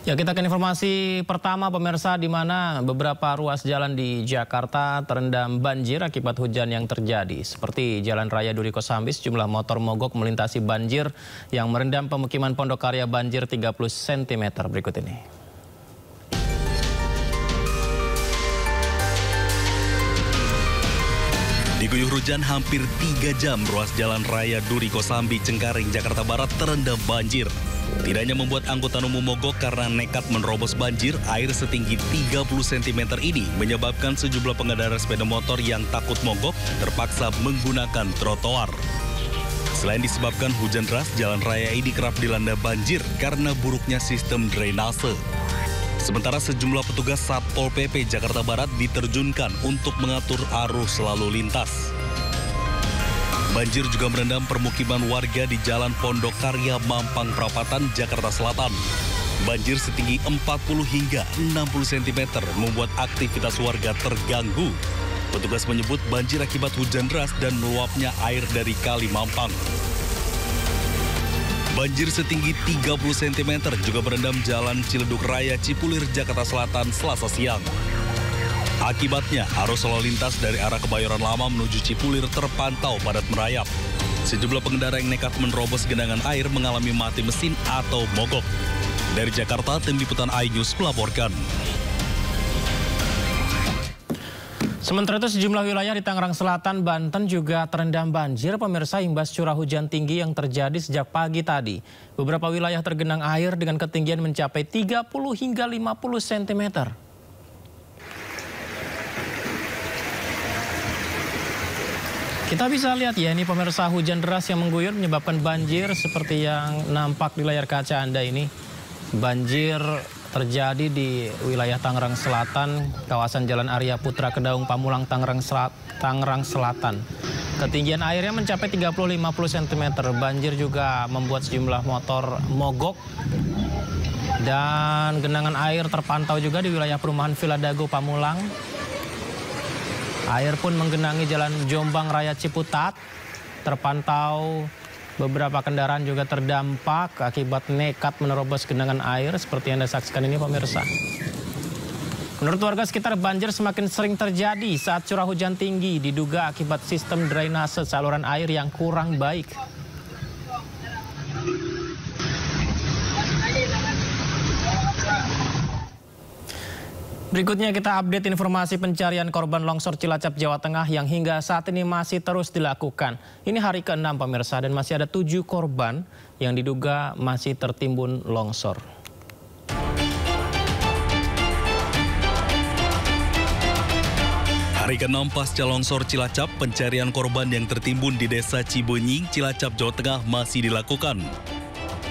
Ya, kita ke informasi pertama pemirsa, di mana beberapa ruas jalan di Jakarta terendam banjir akibat hujan yang terjadi. Seperti Jalan Raya Duri Kosambi, sejumlah motor mogok melintasi banjir yang merendam pemukiman Pondok Karya, banjir 30 cm. Berikut ini. Diguyur hujan hampir 3 jam, ruas Jalan Raya Duri Kosambi, Cengkareng, Jakarta Barat terendam banjir. Tidak hanya membuat angkutan umum mogok karena nekat menerobos banjir, air setinggi 30 cm ini menyebabkan sejumlah pengendara sepeda motor yang takut mogok terpaksa menggunakan trotoar. Selain disebabkan hujan deras, jalan raya ini kerap dilanda banjir karena buruknya sistem drainase. Sementara sejumlah petugas Satpol PP Jakarta Barat diterjunkan untuk mengatur arus lalu lintas. Banjir juga merendam permukiman warga di Jalan Pondok Karya, Mampang Perapatan, Jakarta Selatan. Banjir setinggi 40 hingga 60 cm membuat aktivitas warga terganggu. Petugas menyebut banjir akibat hujan deras dan meluapnya air dari Kali Mampang. Banjir setinggi 30 cm juga merendam Jalan Ciledug Raya, Cipulir, Jakarta Selatan, Selasa siang. Akibatnya, arus lalu lintas dari arah Kebayoran Lama menuju Cipulir terpantau padat merayap. Sejumlah pengendara yang nekat menerobos genangan air mengalami mati mesin atau mogok. Dari Jakarta, tim liputan iNews melaporkan. Sementara itu, sejumlah wilayah di Tangerang Selatan, Banten juga terendam banjir, pemirsa, imbas curah hujan tinggi yang terjadi sejak pagi tadi. Beberapa wilayah tergenang air dengan ketinggian mencapai 30 hingga 50 cm. Kita bisa lihat ya, ini pemirsa, hujan deras yang mengguyur menyebabkan banjir seperti yang nampak di layar kaca Anda ini. Banjir terjadi di wilayah Tangerang Selatan, kawasan Jalan Arya Putra Kedaung, Pamulang, Tangerang Selatan. Ketinggian airnya mencapai 30-50 cm. Banjir juga membuat sejumlah motor mogok. Dan genangan air terpantau juga di wilayah perumahan Villa Dago, Pamulang. Air pun menggenangi Jalan Jombang Raya Ciputat. Terpantau beberapa kendaraan juga terdampak akibat nekat menerobos genangan air seperti yang Anda saksikan ini, pemirsa. Menurut warga sekitar, banjir semakin sering terjadi saat curah hujan tinggi, diduga akibat sistem drainase saluran air yang kurang baik. Berikutnya kita update informasi pencarian korban longsor Cilacap, Jawa Tengah yang hingga saat ini masih terus dilakukan. Ini hari ke-6, pemirsa, dan masih ada 7 korban yang diduga masih tertimbun longsor. Hari ke-6 pasca longsor Cilacap, pencarian korban yang tertimbun di Desa Cibenying, Cilacap, Jawa Tengah masih dilakukan.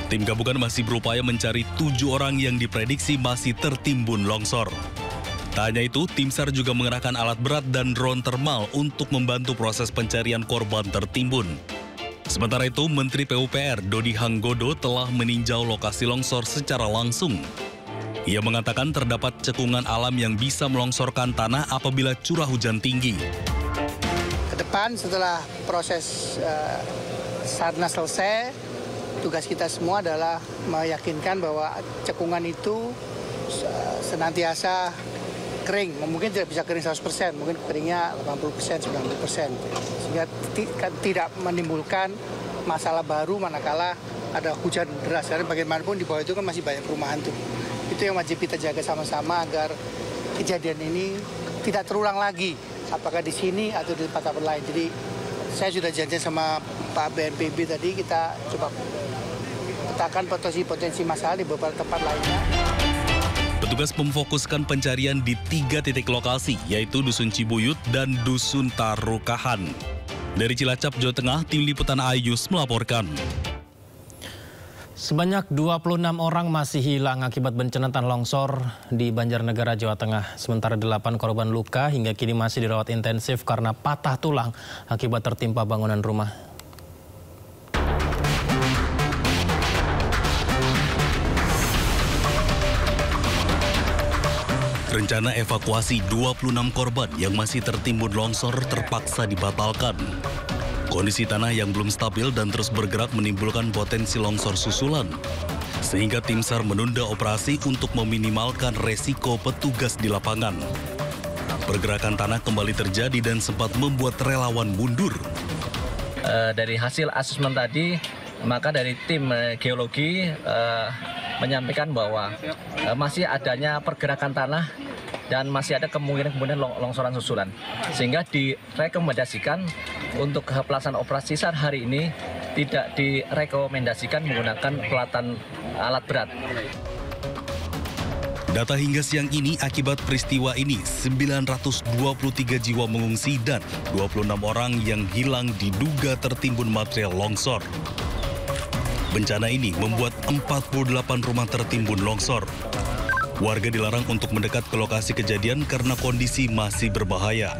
Tim gabungan masih berupaya mencari 7 orang yang diprediksi masih tertimbun longsor. Tak hanya itu, tim SAR juga mengerahkan alat berat dan drone thermal untuk membantu proses pencarian korban tertimbun. Sementara itu, Menteri PUPR Dodi Hanggodo telah meninjau lokasi longsor secara langsung. Ia mengatakan terdapat cekungan alam yang bisa melongsorkan tanah apabila curah hujan tinggi. Ke depan, setelah proses SARNAS selesai, tugas kita semua adalah meyakinkan bahwa cekungan itu senantiasa kering. Mungkin tidak bisa kering 100%, mungkin keringnya 80%, 90%. Sehingga tidak menimbulkan masalah baru manakala ada hujan deras. Karena bagaimanapun di bawah itu kan masih banyak perumahan tuh. Itu yang wajib kita jaga sama-sama agar kejadian ini tidak terulang lagi. Apakah di sini atau di tempat-tempat lain. Jadi saya sudah janji sama Pak BNPB tadi, kita coba petakan potensi masalah di beberapa tempat lainnya. Petugas memfokuskan pencarian di 3 titik lokasi, yaitu Dusun Cibuyut dan Dusun Tarukahan. Dari Cilacap, Jawa Tengah, tim liputan iNews melaporkan. Sebanyak 26 orang masih hilang akibat bencana tanah longsor di Banjarnegara, Jawa Tengah. Sementara 8 korban luka hingga kini masih dirawat intensif karena patah tulang akibat tertimpa bangunan rumah. Rencana evakuasi 26 korban yang masih tertimbun longsor terpaksa dibatalkan. Kondisi tanah yang belum stabil dan terus bergerak menimbulkan potensi longsor susulan. sehingga tim SAR menunda operasi untuk meminimalkan resiko petugas di lapangan. Pergerakan tanah kembali terjadi dan sempat membuat relawan mundur. Dari hasil asesmen tadi, maka dari tim geologi menyampaikan bahwa masih adanya pergerakan tanah dan masih ada kemungkinan longsoran susulan. Sehingga direkomendasikan untuk pelaksanaan operasi SAR hari ini tidak direkomendasikan menggunakan pelatan alat berat. Data hingga siang ini, akibat peristiwa ini, 923 jiwa mengungsi dan 26 orang yang hilang diduga tertimbun material longsor. Bencana ini membuat 48 rumah tertimbun longsor. Warga dilarang untuk mendekat ke lokasi kejadian karena kondisi masih berbahaya.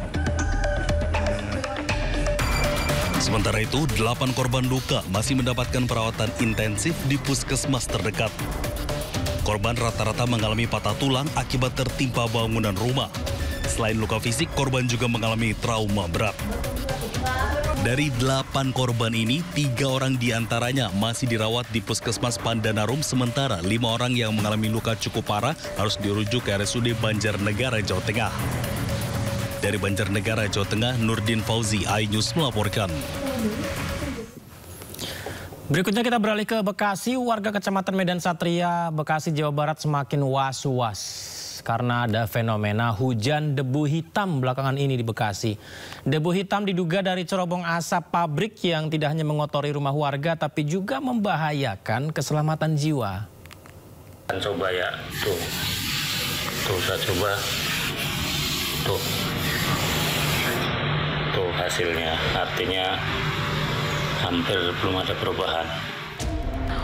Sementara itu, 8 korban luka masih mendapatkan perawatan intensif di puskesmas terdekat. Korban rata-rata mengalami patah tulang akibat tertimpa bangunan rumah. Selain luka fisik, korban juga mengalami trauma berat. Dari 8 korban ini, 3 orang diantaranya masih dirawat di Puskesmas Pandanarum, sementara 5 orang yang mengalami luka cukup parah harus dirujuk ke RSUD Banjarnegara, Jawa Tengah. Dari Banjarnegara, Jawa Tengah, Nurdin Fauzi, iNews melaporkan. Berikutnya kita beralih ke Bekasi. Warga Kecamatan Medan Satria, Bekasi, Jawa Barat semakin was-was karena ada fenomena hujan debu hitam belakangan ini di Bekasi. Debu hitam diduga dari cerobong asap pabrik yang tidak hanya mengotori rumah warga tapi juga membahayakan keselamatan jiwa. Coba ya, tuh saya coba, tuh hasilnya, artinya hampir belum ada perubahan.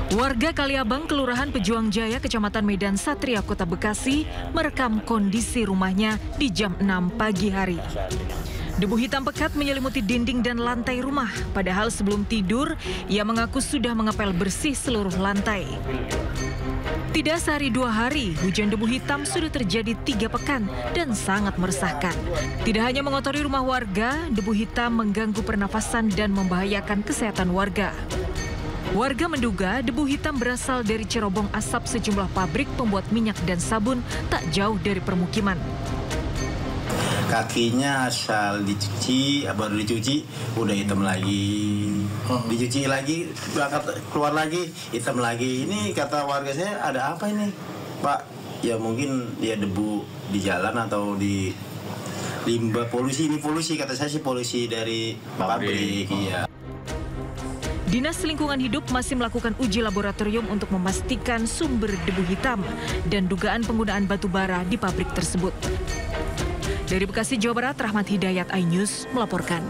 Warga Kaliabang, Kelurahan Pejuang Jaya, Kecamatan Medan Satria, Kota Bekasi, merekam kondisi rumahnya di jam 6 pagi hari. Debu hitam pekat menyelimuti dinding dan lantai rumah, padahal sebelum tidur, ia mengaku sudah mengepel bersih seluruh lantai. Tidak sehari 2 hari, hujan debu hitam sudah terjadi 3 pekan dan sangat meresahkan. Tidak hanya mengotori rumah warga, debu hitam mengganggu pernafasan dan membahayakan kesehatan warga. Warga menduga debu hitam berasal dari cerobong asap sejumlah pabrik pembuat minyak dan sabun tak jauh dari permukiman. Kakinya asal dicuci, baru dicuci, udah hitam lagi. Dicuci lagi, keluar lagi, hitam lagi. Ini kata warga saya, ada apa ini, Pak? Ya mungkin ya debu di jalan atau di limbah polusi. Ini polusi, kata saya sih polusi dari pabrik. Iya. Dinas Lingkungan Hidup masih melakukan uji laboratorium untuk memastikan sumber debu hitam dan dugaan penggunaan batu bara di pabrik tersebut. Dari Bekasi, Jawa Barat, Rahmat Hidayat, iNews melaporkan.